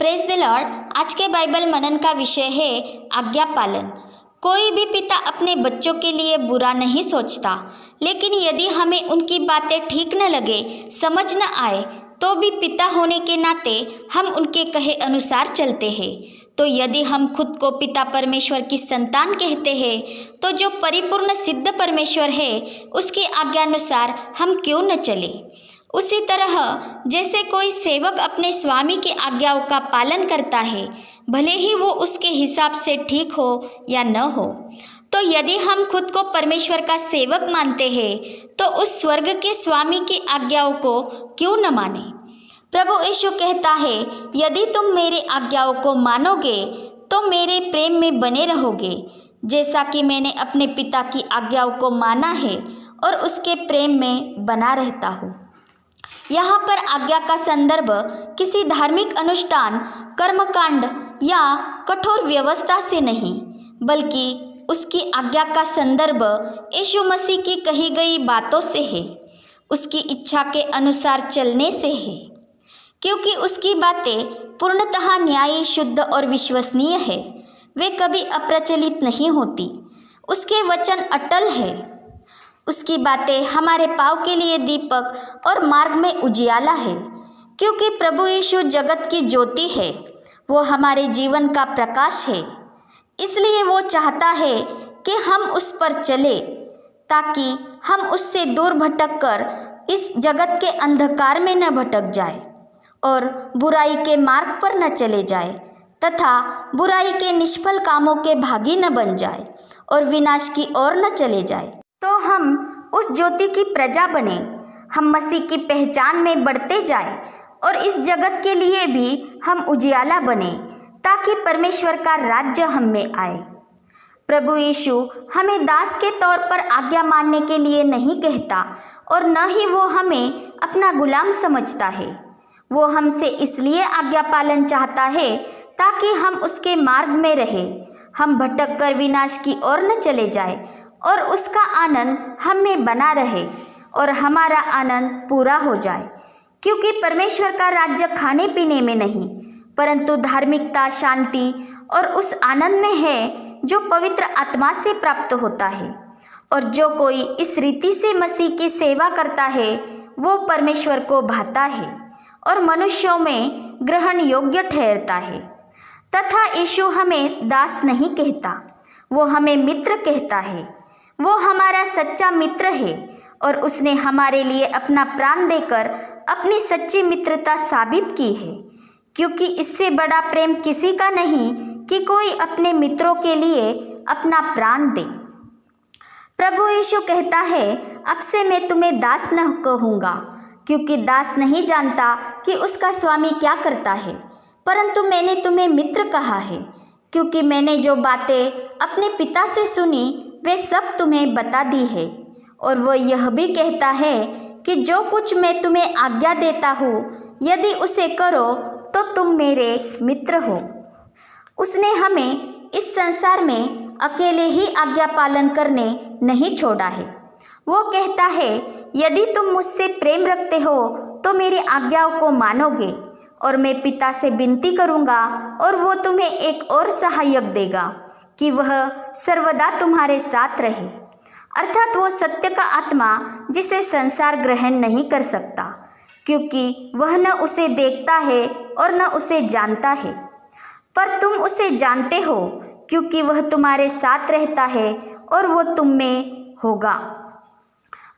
Praise the Lord. आज के Bible मनन का विषय है आज्ञा पालन। कोई भी पिता अपने बच्चों के लिए बुरा नहीं सोचता, लेकिन यदि हमें उनकी बातें ठीक न लगे, समझ न आए, तो भी पिता होने के नाते हम उनके कहे अनुसार चलते हैं। तो यदि हम खुद को पिता परमेश्वर की संतान कहते हैं, तो जो परिपूर्ण सिद्ध परमेश्वर है उसकी आज्ञानुसार हम क्यों न चले। उसी तरह जैसे कोई सेवक अपने स्वामी की आज्ञाओं का पालन करता है, भले ही वो उसके हिसाब से ठीक हो या न हो। तो यदि हम खुद को परमेश्वर का सेवक मानते हैं, तो उस स्वर्ग के स्वामी की आज्ञाओं को क्यों न माने। प्रभु यीशु कहता है, यदि तुम मेरी आज्ञाओं को मानोगे तो मेरे प्रेम में बने रहोगे, जैसा कि मैंने अपने पिता की आज्ञाओं को माना है और उसके प्रेम में बना रहता हूँ। यहाँ पर आज्ञा का संदर्भ किसी धार्मिक अनुष्ठान, कर्मकांड या कठोर व्यवस्था से नहीं, बल्कि उसकी आज्ञा का संदर्भ यीशु मसीह की कही गई बातों से है, उसकी इच्छा के अनुसार चलने से है। क्योंकि उसकी बातें पूर्णतः न्यायी, शुद्ध और विश्वसनीय है, वे कभी अप्रचलित नहीं होती। उसके वचन अटल है। उसकी बातें हमारे पाँव के लिए दीपक और मार्ग में उजियाला है। क्योंकि प्रभु यीशु जगत की ज्योति है, वो हमारे जीवन का प्रकाश है। इसलिए वो चाहता है कि हम उस पर चले, ताकि हम उससे दूर भटक कर इस जगत के अंधकार में न भटक जाए और बुराई के मार्ग पर न चले जाए, तथा बुराई के निष्फल कामों के भागी न बन जाए और विनाश की ओर न चले जाए। तो हम उस ज्योति की प्रजा बने, हम मसीह की पहचान में बढ़ते जाए और इस जगत के लिए भी हम उजियाला बने, ताकि परमेश्वर का राज्य हम में आए। प्रभु यीशु हमें दास के तौर पर आज्ञा मानने के लिए नहीं कहता और न ही वो हमें अपना गुलाम समझता है। वो हमसे इसलिए आज्ञा पालन चाहता है ताकि हम उसके मार्ग में रहें, हम भटक कर विनाश की ओर न चले जाए और उसका आनंद हम में बना रहे और हमारा आनंद पूरा हो जाए। क्योंकि परमेश्वर का राज्य खाने पीने में नहीं, परंतु धार्मिकता, शांति और उस आनंद में है जो पवित्र आत्मा से प्राप्त होता है। और जो कोई इस रीति से मसीह की सेवा करता है, वो परमेश्वर को भाता है और मनुष्यों में ग्रहण योग्य ठहरता है। तथा यीशु हमें दास नहीं कहता, वो हमें मित्र कहता है। वो हमारा सच्चा मित्र है और उसने हमारे लिए अपना प्राण देकर अपनी सच्ची मित्रता साबित की है। क्योंकि इससे बड़ा प्रेम किसी का नहीं कि कोई अपने मित्रों के लिए अपना प्राण दे। प्रभु यीशु कहता है, अब से मैं तुम्हें दास न कहूँगा, क्योंकि दास नहीं जानता कि उसका स्वामी क्या करता है, परंतु मैंने तुम्हें मित्र कहा है, क्योंकि मैंने जो बातें अपने पिता से सुनी वे सब तुम्हें बता दी है। और वह यह भी कहता है कि जो कुछ मैं तुम्हें आज्ञा देता हूँ, यदि उसे करो तो तुम मेरे मित्र हो। उसने हमें इस संसार में अकेले ही आज्ञा पालन करने नहीं छोड़ा है। वो कहता है, यदि तुम मुझसे प्रेम रखते हो तो मेरी आज्ञाओं को मानोगे, और मैं पिता से विनती करूँगा और वो तुम्हें एक और सहायक देगा कि वह सर्वदा तुम्हारे साथ रहे, अर्थात वो सत्य का आत्मा जिसे संसार ग्रहण नहीं कर सकता, क्योंकि वह न उसे देखता है और न उसे जानता है। पर तुम उसे जानते हो, क्योंकि वह तुम्हारे साथ रहता है और वो तुम में होगा।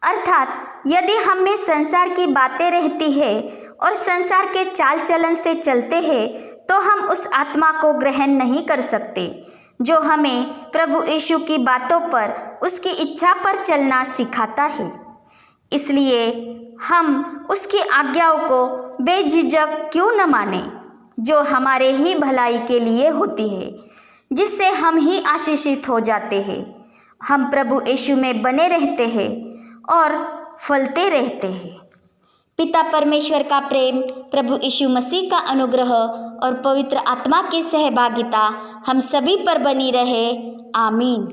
अर्थात यदि हम में संसार की बातें रहती है और संसार के चाल चलन से चलते हैं, तो हम उस आत्मा को ग्रहण नहीं कर सकते जो हमें प्रभु यीशु की बातों पर, उसकी इच्छा पर चलना सिखाता है। इसलिए हम उसकी आज्ञाओं को बेझिझक क्यों न माने, जो हमारे ही भलाई के लिए होती है, जिससे हम ही आशीषित हो जाते हैं। हम प्रभु यीशु में बने रहते हैं और फलते रहते हैं। पिता परमेश्वर का प्रेम, प्रभु यीशु मसीह का अनुग्रह और पवित्र आत्मा की सहभागिता हम सभी पर बनी रहे। आमीन।